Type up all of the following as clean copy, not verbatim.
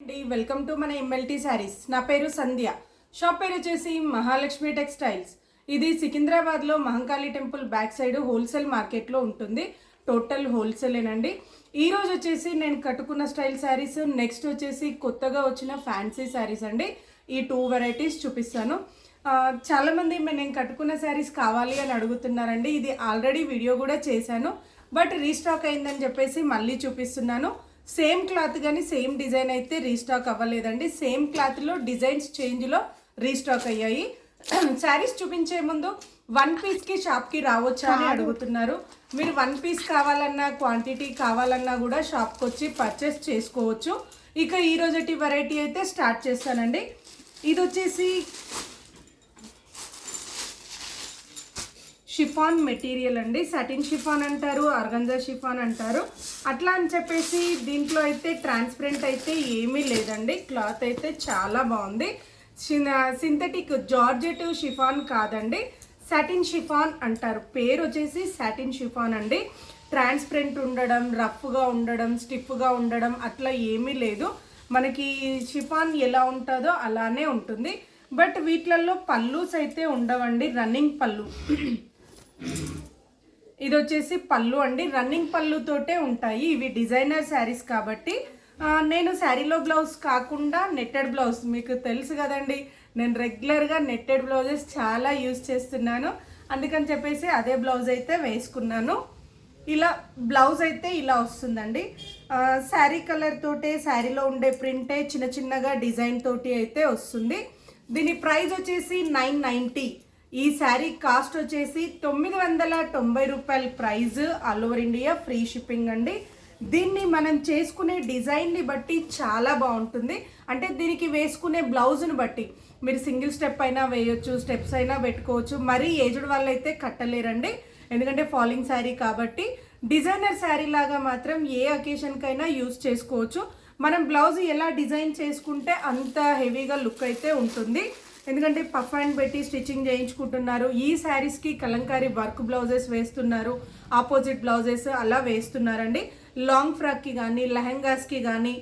Welcome to మన MLT saris. నా పేరు సంధ్య. షాప్ పేరు వచ్చేసి మహాలక్ష్మి టెక్స్టైల్స్. ఇది సికింద్రాబాద్లో Mahankali temple back side wholesale మార్కెట్లో ఉంటుంది. టోటల్ హోల్సేలేనండి. ఈరోజు వచ్చేసి నేను కట్టుకున్న స్టైల్ శారీస్, నెక్స్ట్ వచ్చేసి కొత్తగా వచ్చిన ఫ్యాన్సీ శారీస్ అండి. ఈ 2 వెరైటీస్ చూపిస్తాను. చాలామంది నేను కట్టుకున్న శారీస్ కావాలి అని అడుగుతున్నారండి. ఇది ఆల్రెడీ వీడియో కూడా చేశాను, బట్ రీస్టాక్ అయిందని చెప్పేసి మళ్ళీ చూపిస్తున్నాను. సేమ్ క్లాత్ కానీ సేమ్ డిజైన్ అయితే రీస్టాక్ అవ్వలేదండి. సేమ్ క్లాత్లో డిజైన్స్ చేంజ్లో రీస్టాక్ అయ్యాయి. శారీస్ చూపించే ముందు 1 పీస్కి షాప్కి రావచ్చా అని అడుగుతున్నారు. మీరు 1 పీస్ కావాలన్నా, క్వాంటిటీ కావాలన్నా కూడా షాప్కి వచ్చి పర్చేస్ చేసుకోవచ్చు. ఇక ఈరోజుటి వెరైటీ అయితే స్టార్ట్ చేస్తానండి. ఇది వచ్చేసి షిఫాన్ మెటీరియల్ అండి. సాటిన్ షిఫాన్ అంటారు, ఆర్గంజా షిఫాన్ అంటారు. అట్లా అని చెప్పేసి దీంట్లో అయితే ట్రాన్స్పరెంట్ అయితే ఏమీ లేదండి. క్లాత్ అయితే చాలా బాగుంది. సింథటిక్ జార్జెట్ షిఫాన్ కాదండి, సాటిన్ షిఫాన్ అంటారు. పేరు వచ్చేసి సాటిన్ షిఫాన్ అండి. ట్రాన్స్పరెంట్ ఉండడం, రఫ్గా ఉండడం, స్టిఫ్గా ఉండడం అట్లా ఏమీ లేదు. మనకి షిఫాన్ ఎలా ఉంటుందో అలానే ఉంటుంది. బట్ వీటిలలో పల్లూస్ అయితే ఉండవండి, రన్నింగ్ పళ్ళు. ఇది వచ్చేసి పళ్ళు అండి, రన్నింగ్ పళ్ళుతోటే ఉంటాయి. ఇవి డిజైనర్ శారీస్ కాబట్టి నేను శారీలో బ్లౌజ్ కాకుండా నెట్టెడ్ బ్లౌజ్, మీకు తెలుసు కదండి, నేను రెగ్యులర్గా నెట్టెడ్ బ్లౌజెస్ చాలా యూజ్ చేస్తున్నాను. అందుకని చెప్పేసి అదే బ్లౌజ్ అయితే వేసుకున్నాను. ఇలా బ్లౌజ్ అయితే ఇలా వస్తుందండి. శారీ కలర్ తోటే, శారీలో ఉండే ప్రింటే చిన్న చిన్నగా డిజైన్ తోటి అయితే వస్తుంది. దీని ప్రైస్ వచ్చేసి 990. ఈ శారీ కాస్ట్ వచ్చేసి 990 రూపాయల price. All over India free shipping అండి. దీన్ని మనం చేసుకునే డిజైన్ని బట్టి చాలా బాగుంటుంది. అంటే దీనికి వేసుకునే బ్లౌజ్ని బట్టి మీరు సింగిల్ స్టెప్ అయినా వేయొచ్చు, స్టెప్స్ అయినా పెట్టుకోవచ్చు. మరీ ఏజ్డ్ వాళ్ళు అయితే కట్టలేరండి, ఎందుకంటే ఫాలింగ్ శారీ కాబట్టి. డిజైనర్ శారీ లాగా మాత్రం ఏ అకేషన్కైనా యూజ్ చేసుకోవచ్చు. మనం బ్లౌజ్ ఎలా డిజైన్ చేసుకుంటే అంత హెవీగా లుక్ అయితే ఉంటుంది. ఎందుకంటే పఫ్ అండ్ పెట్టి స్టిచ్చింగ్ చేయించుకుంటున్నారు. ఈ శారీస్కి కలంకారీ వర్క్ బ్లౌజెస్ వేస్తున్నారు, ఆపోజిట్ బ్లౌజెస్ అలా వేస్తున్నారండి. లాంగ్ ఫ్రాక్కి కానీ, లెహంగాస్కి కానీ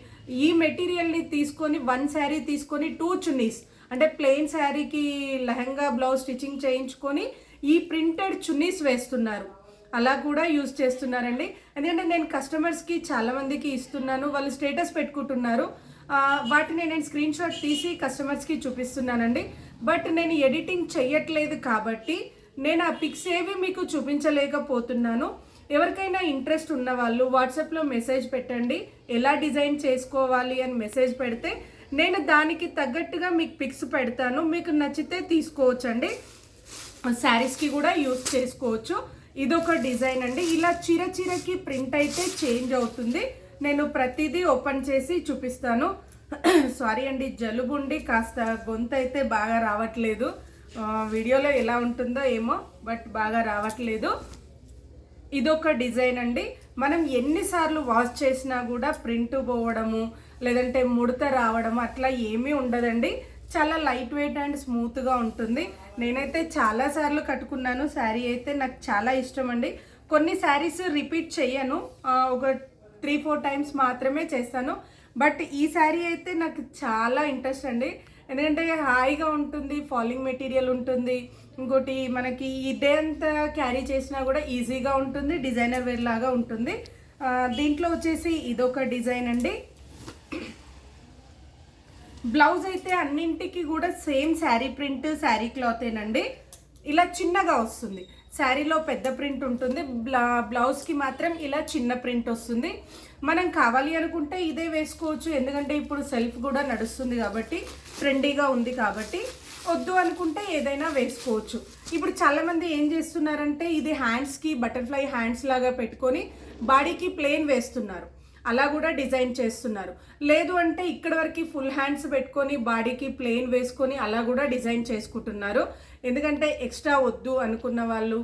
ఈ మెటీరియల్ని తీసుకొని 1 శారీ తీసుకొని 2 చున్నీస్, అంటే ప్లెయిన్ శారీకి లెహంగా బ్లౌజ్ స్టిచ్చింగ్ చేయించుకొని ఈ ప్రింటెడ్ చున్నీస్ వేస్తున్నారు. అలా కూడా యూజ్ చేస్తున్నారండి. ఎందుకంటే నేను కస్టమర్స్కి చాలామందికి ఇస్తున్నాను, వాళ్ళు స్టేటస్ పెట్టుకుంటున్నారు. వాటిని నేను స్క్రీన్ షాట్ తీసి కస్టమర్స్కి చూపిస్తున్నానండి. బట్ నేను ఎడిటింగ్ చెయ్యట్లేదు కాబట్టి నేను ఆ పిక్స్ ఏవి మీకు చూపించలేకపోతున్నాను. ఎవరికైనా ఇంట్రెస్ట్ ఉన్న వాళ్ళు వాట్సాప్లో మెసేజ్ పెట్టండి. ఎలా డిజైన్ చేసుకోవాలి అని మెసేజ్ పెడితే నేను దానికి తగ్గట్టుగా మీకు పిక్స్ పెడతాను. మీకు నచ్చితే తీసుకోవచ్చండి. శారీస్కి కూడా యూజ్ చేసుకోవచ్చు. ఇదొక డిజైన్ అండి. ఇలా చీరకి ప్రింట్ అయితే చేంజ్ అవుతుంది. నేను ప్రతిదీ ఓపెన్ చేసి చూపిస్తాను. సారీ అండి, జలుబుండి కాస్త గొంతు అయితే బాగా రావట్లేదు. వీడియోలో ఎలా ఉంటుందో ఏమో, బట్ బాగా రావట్లేదు. ఇదొక డిజైన్ అండి. మనం ఎన్నిసార్లు వాష్ చేసినా కూడా ప్రింట్ పోవడము, లేదంటే ముడత రావడము అట్లా ఏమీ ఉండదండి. చాలా లైట్ వెయిట్ అండ్ స్మూత్గా ఉంటుంది. నేనైతే చాలాసార్లు కట్టుకున్నాను. శారీ అయితే నాకు చాలా ఇష్టం అండి. కొన్ని శారీస్ రిపీట్ చెయ్యను, ఒక 3-4 టైమ్స్ మాత్రమే చేస్తాను. బట్ ఈ శారీ అయితే నాకు చాలా ఇంట్రెస్ట్ అండి. ఎందుకంటే హాయిగా ఉంటుంది, ఫాలింగ్ మెటీరియల్ ఉంటుంది. ఇంకోటి మనకి ఈ డే అంతా క్యారీ చేసినా కూడా ఈజీగా ఉంటుంది, డిజైనర్ వేర్ లాగా ఉంటుంది. దీంట్లో వచ్చేసి ఇదొక డిజైన్ అండి. బ్లౌజ్ అయితే అన్నింటికి కూడా సేమ్ శారీ ప్రింట్, శారీ క్లాతేనండి. ఇలా చిన్నగా వస్తుంది. శారీలో పెద్ద ప్రింట్ ఉంటుంది, బ్లౌజ్కి మాత్రం ఇలా చిన్న ప్రింట్ వస్తుంది. మనం కావాలి అనుకుంటే ఇదే వేసుకోవచ్చు, ఎందుకంటే ఇప్పుడు సెల్ఫ్ కూడా నడుస్తుంది కాబట్టి, ట్రెండీగా ఉంది కాబట్టి. వద్దు అనుకుంటే ఏదైనా వేసుకోవచ్చు. ఇప్పుడు చాలామంది ఏం చేస్తున్నారంటే ఇది హ్యాండ్స్కి బటర్ఫ్లై హ్యాండ్స్ లాగా పెట్టుకొని బాడీకి ప్లెయిన్ వేస్తున్నారు, అలా కూడా డిజైన్ చేస్తున్నారు. లేదు అంటే ఇక్కడ వరకు ఫుల్ హ్యాండ్స్ పెట్టుకొని బాడీకి ప్లెయిన్ వేసుకొని అలా కూడా డిజైన్ చేసుకుంటున్నారు. ఎందుకంటే ఎక్స్ట్రా వద్దు అనుకున్న వాళ్ళు,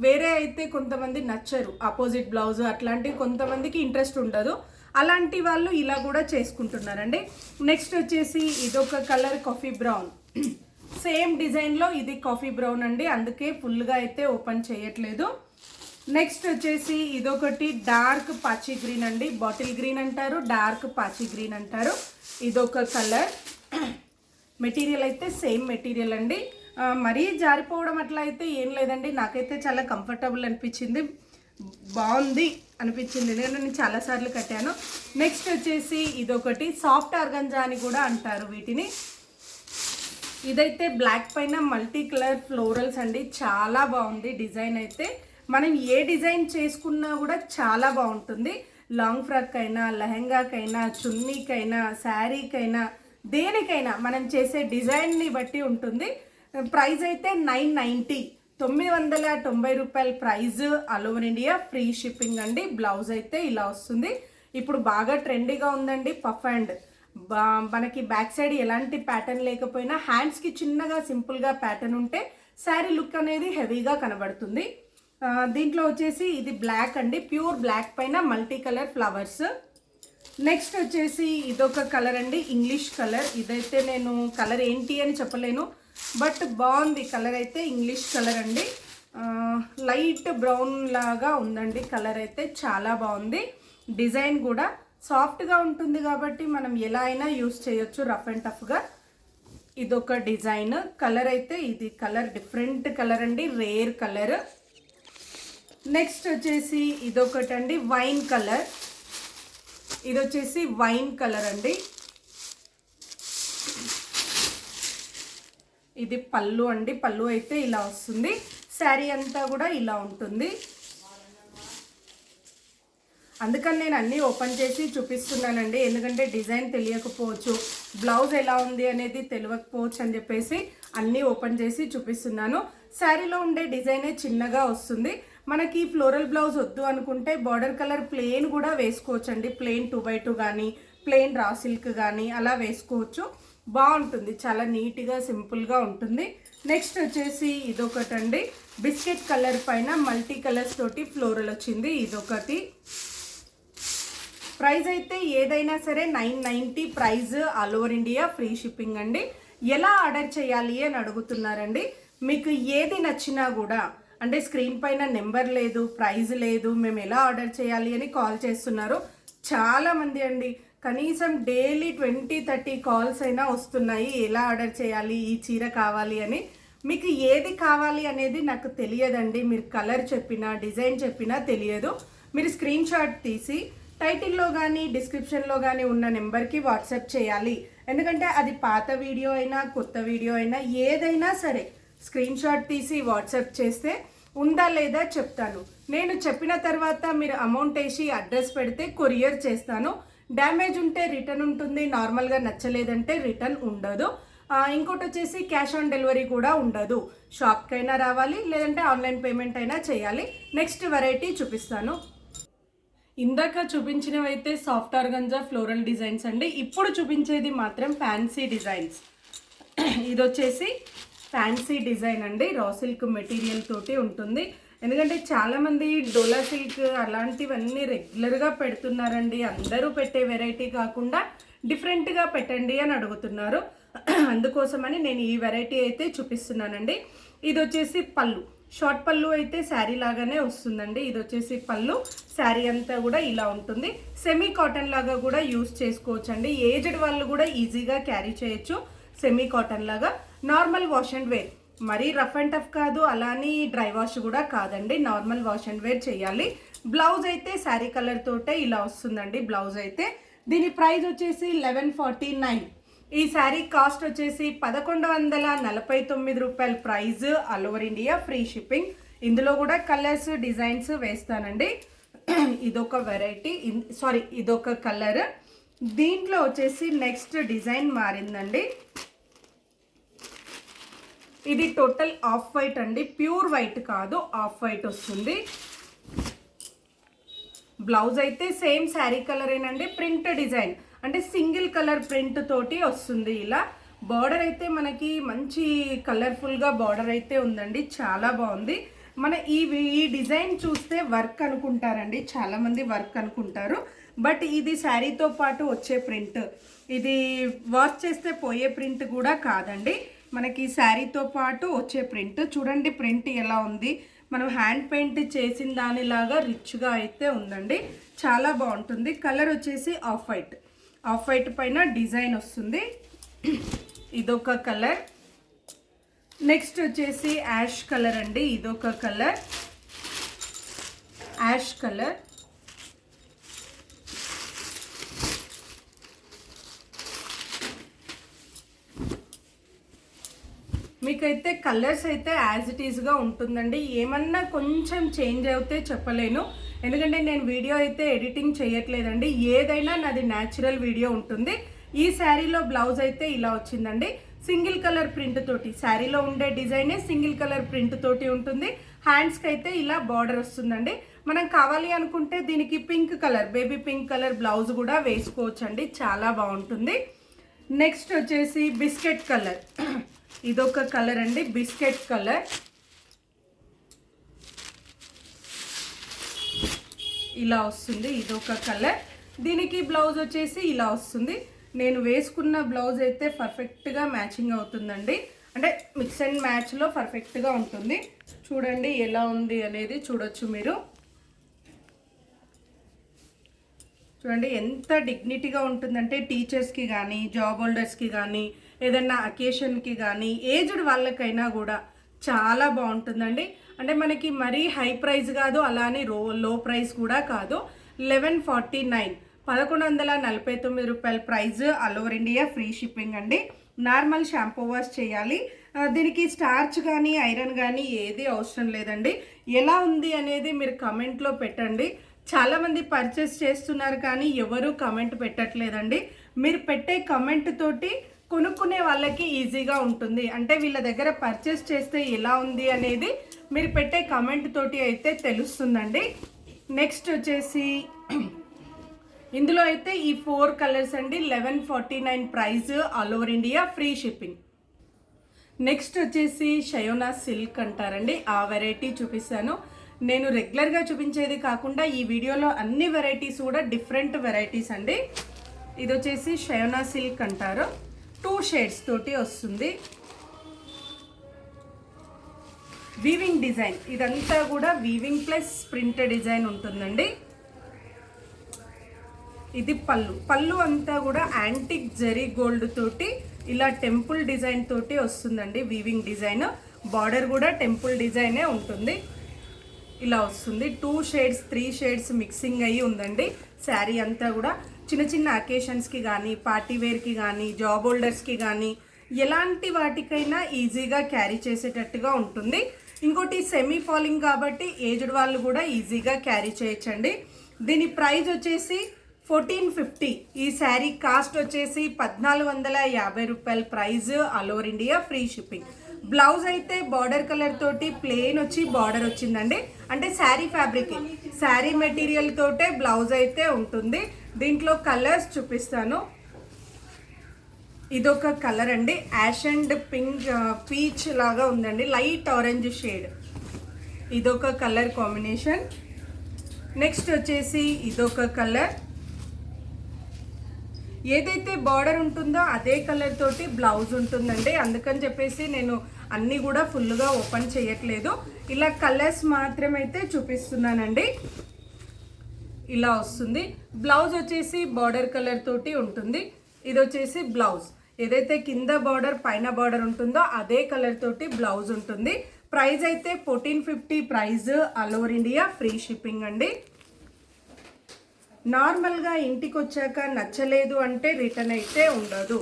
వేరే అయితే కొంతమంది నచ్చరు, ఆపోజిట్ బ్లౌజ్ అట్లాంటివి కొంతమందికి ఇంట్రెస్ట్ ఉండదు. అలాంటి వాళ్ళు ఇలా కూడా చేసుకుంటున్నారండి. నెక్స్ట్ వచ్చేసి ఇదొక కలర్ కాఫీ బ్రౌన్. సేమ్ డిజైన్లో ఇది కాఫీ బ్రౌన్ అండి, అందుకే ఫుల్గా అయితే ఓపెన్ చేయట్లేదు. నెక్స్ట్ వచ్చేసి ఇదొకటి డార్క్ పాచి గ్రీన్ అండి, బాటిల్ గ్రీన్ అంటారు, డార్క్ పాచి గ్రీన్ అంటారు. ఇదొక కలర్. మెటీరియల్ అయితే సేమ్ మెటీరియల్ అండి, మరీ జారిపోవడం అట్లా అయితే ఏం లేదండి. నాకైతే చాలా కంఫర్టబుల్ అనిపించింది, బాగుంది అనిపించింది, నేను చాలాసార్లు కట్టాను. నెక్స్ట్ వచ్చేసి ఇదొకటి సాఫ్ట్ ఆర్గంజా అని కూడా అంటారు వీటిని. ఇదైతే బ్లాక్ పైన మల్టీ కలర్ ఫ్లోరల్స్ అండి, చాలా బాగుంది డిజైన్ అయితే. మనం ఏ డిజైన్ చేసుకున్నా కూడా చాలా బాగుంటుంది. లాంగ్ ఫ్రాక్ అయినా, లెహంగాకైనా, చున్నీకైనా, శారీకైనా, దేనికైనా మనం చేసే డిజైన్ని బట్టి ఉంటుంది. ప్రైస్ అయితే 990, 990 రూపాయల price. All over India free shipping అండి. బ్లౌజ్ అయితే ఇలా వస్తుంది. ఇప్పుడు బాగా ట్రెండీగా ఉందండి పఫ్ అండ్. మనకి బ్యాక్ సైడ్ ఎలాంటి ప్యాటర్న్ లేకపోయినా హ్యాండ్స్కి చిన్నగా సింపుల్గా ప్యాటర్న్ ఉంటే శారీ లుక్ అనేది హెవీగా కనబడుతుంది. దీంట్లో వచ్చేసి ఇది బ్లాక్ అండి, ప్యూర్ బ్లాక్ పైన మల్టీ కలర్ ఫ్లవర్స్. నెక్స్ట్ వచ్చేసి ఇదొక కలర్ అండి, ఇంగ్లీష్ కలర్. ఇదైతే నేను కలర్ ఏంటి అని చెప్పలేను, బట్ బాగుంది కలర్ అయితే. ఇంగ్లీష్ కలర్ అండి, లైట్ బ్రౌన్ లాగా ఉందండి కలర్ అయితే, చాలా బాగుంది. డిజైన్ కూడా సాఫ్ట్గా ఉంటుంది కాబట్టి మనం ఎలా అయినా యూస్ చేయొచ్చు, రఫ్ అండ్ టఫ్గా. ఇదొక డిజైన్. కలర్ అయితే ఇది కలర్ డిఫరెంట్ కలర్ అండి, రేర్ కలర్. నెక్స్ట్ వచ్చేసి ఇదొకటండి వైన్ కలర్. ఇది వచ్చేసి వైన్ కలర్ అండి. ఇది పళ్ళు అండి, పళ్ళు అయితే ఇలా వస్తుంది. శారీ అంతా కూడా ఇలా ఉంటుంది. అందుకని నేను అన్నీ ఓపెన్ చేసి చూపిస్తున్నానండి, ఎందుకంటే డిజైన్ తెలియకపోవచ్చు, బ్లౌజ్ ఎలా ఉంది అనేది తెలియకపోవచ్చు అని చెప్పేసి అన్నీ ఓపెన్ చేసి చూపిస్తున్నాను. శారీలో ఉండే డిజైనే చిన్నగా వస్తుంది. మనకి ఫ్లోరల్ బ్లౌజ్ వద్దు అనుకుంటే బార్డర్ కలర్ ప్లెయిన్ కూడా వేసుకోవచ్చు అండి, ప్లెయిన్ 2x2 కానీ, ప్లెయిన్ రా సిల్క్ కానీ అలా వేసుకోవచ్చు, బాగుంటుంది, చాలా నీట్గా సింపుల్గా ఉంటుంది. నెక్స్ట్ వచ్చేసి ఇదొకటండి, బిస్కెట్ కలర్ పైన మల్టీ కలర్స్ తోటి ఫ్లోరల్ వచ్చింది. ఇదొకటి. ప్రైస్ అయితే ఏదైనా సరే 990 price. All over India free shipping అండి. ఎలా ఆర్డర్ చేయాలి అని అడుగుతున్నారండి. మీకు ఏది నచ్చినా కూడా, అంటే స్క్రీన్ పైన నెంబర్ లేదు, ప్రైజ్ లేదు, మేము ఎలా ఆర్డర్ చేయాలి అని కాల్ చేస్తున్నారు చాలామంది అండి. కనీసం డైలీ 20-30 కాల్స్ అయినా వస్తున్నాయి, ఎలా ఆర్డర్ చేయాలి, ఈ చీర కావాలి అని. మీకు ఏది కావాలి అనేది నాకు తెలియదండి, మీరు కలర్ చెప్పినా డిజైన్ చెప్పినా తెలియదు. మీరు స్క్రీన్ షాట్ తీసి టైటిల్లో కానీ డిస్క్రిప్షన్లో కానీ ఉన్న నెంబర్కి వాట్సాప్ చేయాలి. ఎందుకంటే అది పాత వీడియో అయినా కొత్త వీడియో అయినా ఏదైనా సరే స్క్రీన్ షాట్ తీసి వాట్సాప్ చేస్తే ఉందా లేదా చెప్తాను. నేను చెప్పిన తర్వాత మీరు అమౌంట్ వేసి అడ్రస్ పెడితే కొరియర్ చేస్తాను. డ్యామేజ్ ఉంటే రిటర్న్ ఉంటుంది, నార్మల్గా నచ్చలేదంటే రిటర్న్ ఉండదు. ఇంకోటి వచ్చేసి క్యాష్ ఆన్ డెలివరీ కూడా ఉండదు. షాప్కైనా రావాలి, లేదంటే ఆన్లైన్ పేమెంట్ అయినా చేయాలి. నెక్స్ట్ వెరైటీ చూపిస్తాను. ఇందాక చూపించినవి అయితే సాఫ్ట్ ఆర్గంజా ఫ్లోరల్ డిజైన్స్ అండి. ఇప్పుడు చూపించేది మాత్రం ఫ్యాన్సీ డిజైన్స్. ఇది వచ్చేసి ఫ్యాన్సీ డిజైన్ అండి, రా సిల్క్ మెటీరియల్ తోటి ఉంటుంది. ఎందుకంటే చాలామంది డోలా సిల్క్ అలాంటివన్నీ రెగ్యులర్గా పెడుతున్నారండి, అందరూ పెట్టే వెరైటీ కాకుండా డిఫరెంట్గా పెట్టండి అని అడుగుతున్నారు. అందుకోసమని నేను ఈ వెరైటీ అయితే చూపిస్తున్నానండి. ఇది వచ్చేసి పళ్ళు, షార్ట్ పళ్ళు అయితే శారీ లాగానే వస్తుందండి. ఇది వచ్చేసి పళ్ళు, శారీ అంతా కూడా ఇలా ఉంటుంది. సెమీ కాటన్ లాగా కూడా యూస్ చేసుకోవచ్చు అండి, ఏజ్డ్ వాళ్ళు కూడా ఈజీగా క్యారీ చేయొచ్చు. సెమీ కాటన్ లాగా నార్మల్ వాష్ అండ్ వేర్, మరీ రఫ్ అండ్ టఫ్ కాదు, అలాని డ్రై వాష్ కూడా కాదండి, నార్మల్ వాష్ అండ్ వేర్ చేయాలి. బ్లౌజ్ అయితే శారీ కలర్ తోటే ఇలా వస్తుందండి బ్లౌజ్ అయితే. దీని ప్రైస్ వచ్చేసి 1149. ఈ శారీ కాస్ట్ వచ్చేసి 1149 రూపాయల price. All over India free shipping. ఇందులో కూడా కలర్స్ డిజైన్స్ వేస్తానండి. ఇదొక వెరైటీ, సారీ ఇదొక కలర్. దీంట్లో వచ్చేసి నెక్స్ట్ డిజైన్ మారిందండి. ఇది టోటల్ ఆఫ్ వైట్ అండి, ప్యూర్ వైట్ కాదు, ఆఫ్ వైట్ వస్తుంది. బ్లౌజ్ అయితే సేమ్ శారీ కలరేనండి, ప్రింట్ డిజైన్ అంటే సింగిల్ కలర్ ప్రింట్ తోటి వస్తుంది ఇలా. బార్డర్ అయితే మనకి మంచి కలర్ఫుల్గా బార్డర్ అయితే ఉందండి, చాలా బాగుంది. మన ఈ డిజైన్ చూస్తే వర్క్ అనుకుంటారండి, చాలామంది వర్క్ అనుకుంటారు, బట్ ఇది శారీతో పాటు వచ్చే ప్రింట్. ఇది వాష్ చేస్తే పోయే ప్రింట్ కూడా కాదండి, మనకి శారీతో పాటు వచ్చే ప్రింట్. చూడండి ప్రింట్ ఎలా ఉంది, మనం హ్యాండ్ పెయింట్ చేసిన దానిలాగా రిచ్గా అయితే ఉందండి. చాలా బాగుంటుంది. కలర్ వచ్చేసి ఆఫ్ వైట్ పైన డిజైన్ వస్తుంది. ఇదొక కలర్. నెక్స్ట్ వచ్చేసి యాష్ కలర్ అండి. ఇదొక కలర్, యాష్ కలర్. మీకైతే కలర్స్ అయితే యాజ్ ఇట్ ఈస్గా ఉంటుందండి. ఏమన్నా కొంచెం చేంజ్ అవుతే చెప్పలేను, ఎందుకంటే నేను వీడియో అయితే ఎడిటింగ్ చేయట్లేదండి. ఏదైనా నాది న్యాచురల్ వీడియో ఉంటుంది. ఈ శారీలో బ్లౌజ్ అయితే ఇలా వచ్చిందండి. సింగిల్ కలర్ ప్రింట్ తోటి, శారీలో ఉండే డిజైనే సింగిల్ కలర్ ప్రింట్ తోటి ఉంటుంది. హ్యాండ్స్కి అయితే ఇలా బార్డర్ వస్తుందండి. మనం కావాలి అనుకుంటే దీనికి pink colour, baby pink colour blouse కూడా వేసుకోవచ్చండి. చాలా బాగుంటుంది. నెక్స్ట్ వచ్చేసి బిస్కెట్ కలర్. ఇదొక కలర్ అండి, బిస్కెట్ కలర్. ఇలా వస్తుంది. ఇదొక కలర్. దీనికి బ్లౌజ్ వచ్చేసి ఇలా వస్తుంది. నేను వేసుకున్న బ్లౌజ్ అయితే పర్ఫెక్ట్గా మ్యాచింగ్ అవుతుందండి. అంటే మిక్స్ అండ్ మ్యాచ్లో పర్ఫెక్ట్గా ఉంటుంది. చూడండి ఎలా ఉంది అనేది చూడొచ్చు మీరు. చూడండి ఎంత డిగ్నిటీగా ఉంటుందంటే టీచర్స్కి కానీ, జాబ్ హోల్డర్స్కి కానీ, ఏదన్నా అకేషన్కి కానీ, ఏజ్డ్ వాళ్ళకైనా కూడా చాలా బాగుంటుందండి. అంటే మనకి మరీ హై ప్రైస్ కాదు, అలానే లో ప్రైస్ కూడా కాదు. 1149, 1149 రూపాయల price. All over India free shipping అండి. నార్మల్ షాంపూ వాష్ చేయాలి. దీనికి స్టార్చ్ కానీ ఐరన్ కానీ ఏది అవసరం లేదండి. ఎలా ఉంది అనేది మీరు కమెంట్లో పెట్టండి. చాలామంది పర్చేస్ చేస్తున్నారు కానీ ఎవరు కమెంట్ పెట్టట్లేదండి. మీరు పెట్టే కమెంట్ తోటి కొనుక్కునే వాళ్ళకి ఈజీగా ఉంటుంది. అంటే వీళ్ళ దగ్గర పర్చేస్ చేస్తే ఎలా ఉంది అనేది మీరు పెట్టే కమెంట్ తోటి అయితే తెలుస్తుందండి. నెక్స్ట్ వచ్చేసి ఇందులో అయితే ఈ 4 కలర్స్ అండి. 1149 price. All over India free shipping. Next వచ్చేసి షయోనా సిల్క్ అంటారండి. ఆ వెరైటీ చూపిస్తాను. నేను రెగ్యులర్గా చూపించేది కాకుండా ఈ వీడియోలో అన్ని వెరైటీస్ కూడా డిఫరెంట్ వెరైటీస్ అండి. ఇది వచ్చేసి షయోనా సిల్క్ అంటారు. 2 షేడ్స్ తోటి వస్తుంది. వీవింగ్ డిజైన్, ఇదంతా కూడా వీవింగ్ ప్లస్ ప్రింట్ డిజైన్ ఉంటుందండి. ఇది పళ్ళు అంతా కూడా యాంటిక్ జరీ గోల్డ్ తోటి ఇలా టెంపుల్ డిజైన్ తోటి వస్తుందండి. Weaving design. బార్డర్ కూడా టెంపుల్ డిజైనే ఉంటుంది. ఇలా వస్తుంది. 2 షేడ్స్ 3 షేడ్స్ మిక్సింగ్ అయ్యి ఉందండి. శారీ అంతా కూడా చిన్న చిన్న అకేషన్స్కి కానీ, పార్టీ వేర్కి కానీ, జాబ్ హోల్డర్స్కి కానీ, ఎలాంటి వాటికైనా ఈజీగా క్యారీ చేసేటట్టుగా ఉంటుంది. ఇంకోటి సెమీ ఫాలింగ్ కాబట్టి ఏజ్డ్ వాళ్ళు కూడా ఈజీగా క్యారీ చేయొచ్చండి. దీని ప్రైస్ వచ్చేసి 1450. ఈ శారీ కాస్ట్ వచ్చేసి 1450 రూపాయల price. All over India free shipping. Blouse అయితే బార్డర్ కలర్ తోటి ప్లెయిన్ వచ్చి బార్డర్ వచ్చిందండి. అంటే శారీ ఫ్యాబ్రిక్, శారీ మెటీరియల్ తోటే బ్లౌజ్ అయితే ఉంటుంది. దీంట్లో కలర్స్ చూపిస్తాను. ఇదొక కలర్ అండి, యాష్ అండ్ పింక్ పీచ్ లాగా ఉందండి, లైట్ ఆరెంజ్ షేడ్. ఇదొక కలర్ కాంబినేషన్. నెక్స్ట్ వచ్చేసి ఇదొక కలర్. ఏదైతే బార్డర్ ఉంటుందో అదే కలర్ తోటి బ్లౌజ్ ఉంటుందండి. అందుకని చెప్పేసి నేను అన్నీ కూడా ఫుల్గా ఓపెన్ చేయట్లేదు. ఇలా కలర్స్ మాత్రమైతే చూపిస్తున్నానండి. ఇలా వస్తుంది. బ్లౌజ్ వచ్చేసి బార్డర్ కలర్ తోటి ఉంటుంది. ఇది వచ్చేసి బ్లౌజ్. ఏదైతే కింద బార్డర్ పైన బార్డర్ ఉంటుందో అదే కలర్ తోటి బ్లౌజ్ ఉంటుంది. ప్రైస్ అయితే 1450 price. All over India free shipping అండి. నార్మల్గా ఇంటికి వచ్చాక నచ్చలేదు అంటే రిటర్న్ అయితే ఉండదు.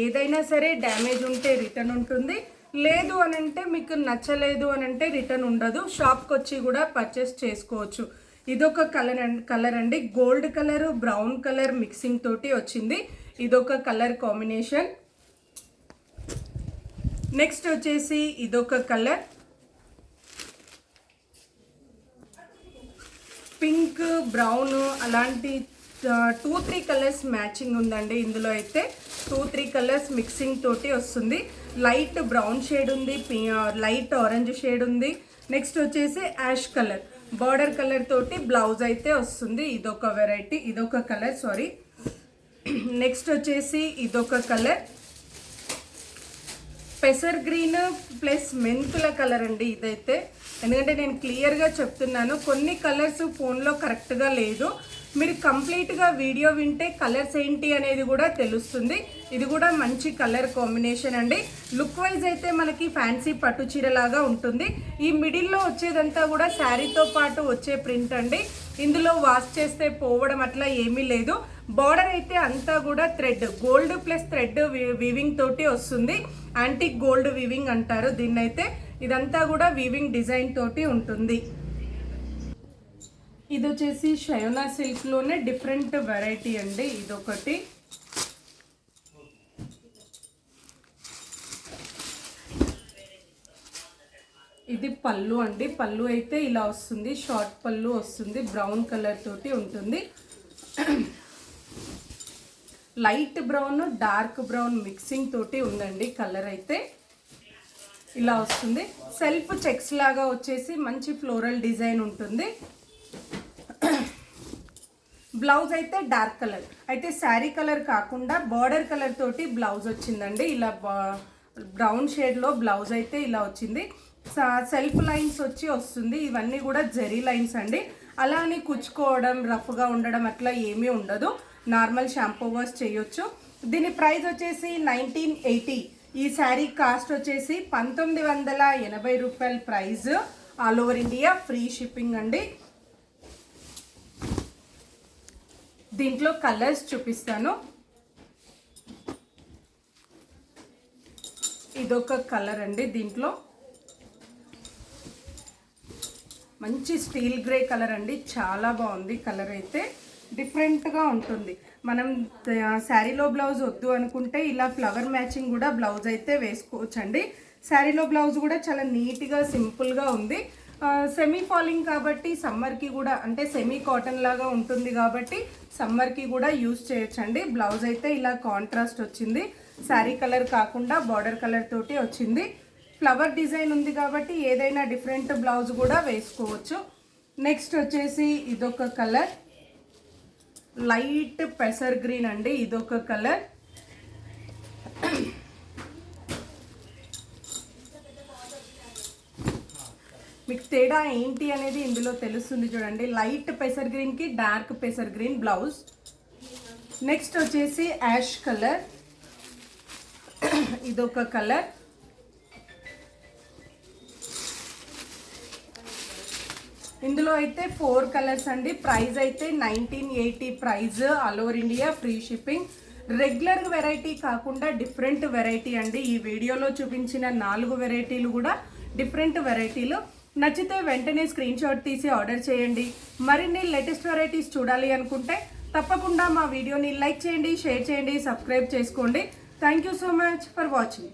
ఏదైనా సరే డ్యామేజ్ ఉంటే రిటర్న్ ఉంటుంది, లేదు అని అంటే మీకు నచ్చలేదు అని అంటే రిటర్న్ ఉండదు. షాప్కి వచ్చి కూడా పర్చేస్ చేసుకోవచ్చు. ఇదొక కలర్ అండి, gold colour brown colour mixing తోటి వచ్చింది. ఇదొక కలర్ కాంబినేషన్. నెక్స్ట్ వచ్చేసి ఇదొక కలర్, పింక్ బ్రౌన్ అలాంటి 2-3 కలర్స్ మ్యాచింగ్ ఉందండి. ఇందులో అయితే 2-3 కలర్స్ మిక్సింగ్ తోటి వస్తుంది. లైట్ బ్రౌన్ షేడ్ ఉంది, లైట్ ఆరెంజ్ షేడ్ ఉంది. నెక్స్ట్ వచ్చేసి యాష్ కలర్ బార్డర్ కలర్ తోటి బ్లౌజ్ అయితే వస్తుంది. ఇదొక వెరైటీ, ఇదొక కలర్ సారీ. నెక్స్ట్ వచ్చేసి ఇదొక కలర్, పెసర్ గ్రీన్ ప్లస్ మెంతుల కలర్ అండి ఇదైతే. ఎందుకంటే నేను క్లియర్గా చెప్తున్నాను, కొన్ని కలర్స్ ఫోన్లో కరెక్ట్గా లేదు. మీరు కంప్లీట్గా వీడియో వింటే కలర్స్ ఏంటి అనేది కూడా తెలుస్తుంది. ఇది కూడా మంచి కలర్ కాంబినేషన్ అండి. లుక్ వైజ్ అయితే మనకి ఫ్యాన్సీ పట్టు చీరలాగా ఉంటుంది. ఈ మిడిల్లో వచ్చేదంతా కూడా శారీతో పాటు వచ్చే ప్రింట్ అండి. ఇందులో వాష్ చేస్తే పోవడం అట్లా ఏమీ లేదు. బార్డర్ అయితే అంతా కూడా thread, gold plus thread weaving తోటి వస్తుంది. యాంటిక్ గోల్డ్ వీవింగ్ అంటారు దీన్నైతే. ఇదంతా కూడా వీవింగ్ డిజైన్ తోటి ఉంటుంది. ఇది వచ్చేసి షయోనా సిల్క్లోనే డిఫరెంట్ వెరైటీ అండి. ఇదొకటి. ఇది పళ్ళు అండి. పళ్ళు అయితే ఇలా వస్తుంది, షార్ట్ పళ్ళు వస్తుంది, బ్రౌన్ కలర్ తోటి ఉంటుంది. Light brown dark brown mixing తోటి ఉందండి. కలర్ అయితే ఇలా వస్తుంది. సెల్ఫ్ చెక్స్ లాగా వచ్చేసి మంచి ఫ్లోరల్ డిజైన్ ఉంటుంది. బ్లౌజ్ అయితే డార్క్ కలర్, అయితే శారీ కలర్ కాకుండా బార్డర్ కలర్ తోటి బ్లౌజ్ వచ్చిందండి. ఇలా బ్రౌన్ షేడ్లో బ్లౌజ్ అయితే ఇలా వచ్చింది. సెల్ఫ్ లైన్స్ వస్తుంది. ఇవన్నీ కూడా జెరీ లైన్స్ అండి. అలా అని కుచ్చుకోవడం, రఫ్గా ఉండడం అట్లా ఏమీ ఉండదు. నార్మల్ షాంపూ వాష్ చేయొచ్చు. దీని ప్రైస్ వచ్చేసి 1980. ఈ శారీ కాస్ట్ వచ్చేసి 1980 రూపాయల price. All over India free shipping అండి. దీంట్లో కలర్స్ చూపిస్తాను. ఇదొక కలర్ అండి. దీంట్లో మంచి స్టీల్ గ్రే కలర్ అండి. చాలా బాగుంది కలర్ అయితే. డిఫరెంట్గా ఉంటుంది. మనం శారీలో బ్లౌజ్ వద్దు అనుకుంటే ఇలా ఫ్లవర్ మ్యాచింగ్ కూడా బ్లౌజ్ అయితే వేసుకోవచ్చండి. శారీలో బ్లౌజ్ కూడా చాలా నీట్గా సింపుల్గా ఉంది. సెమీ ఫాలింగ్ కాబట్టి సమ్మర్కి కూడా, అంటే సెమీ కాటన్ లాగా ఉంటుంది కాబట్టి సమ్మర్కి కూడా యూజ్ చేయొచ్చండి. బ్లౌజ్ అయితే ఇలా కాంట్రాస్ట్ వచ్చింది. శారీ కలర్ కాకుండా బార్డర్ కలర్ తోటి వచ్చింది. ఫ్లవర్ డిజైన్ ఉంది కాబట్టి ఏదైనా డిఫరెంట్ బ్లౌజ్ కూడా వేసుకోవచ్చు. నెక్స్ట్ వచ్చేసి ఇదొక కలర్, లైట్ పెసర్ గ్రీన్ అండి. ఇదొక కలర్. మీకు తేడా ఏంటి అనేది ఇందులో తెలుస్తుంది చూడండి. లైట్ పెసర్ గ్రీన్కి డార్క్ పెసర్ గ్రీన్ బ్లౌజ్. నెక్స్ట్ వచ్చేసి యాష్ కలర్. ఇదొక కలర్. ఇందులో అయితే 4 కలర్స్ అండి. ప్రైస్ అయితే 1980 price. All over India free shipping. Regular variety కాకుండా డిఫరెంట్ వెరైటీ అండి. ఈ వీడియోలో చూపించిన 4 వెరైటీలు కూడా డిఫరెంట్ వెరైటీలు. నచ్చితే వెంటనే స్క్రీన్ షాట్ తీసి ఆర్డర్ చేయండి. మరిన్ని లేటెస్ట్ వెరైటీస్ చూడాలి అనుకుంటే తప్పకుండా మా వీడియోని లైక్ చేయండి, షేర్ చేయండి, సబ్స్క్రైబ్ చేసుకోండి. Thank you so much for watching.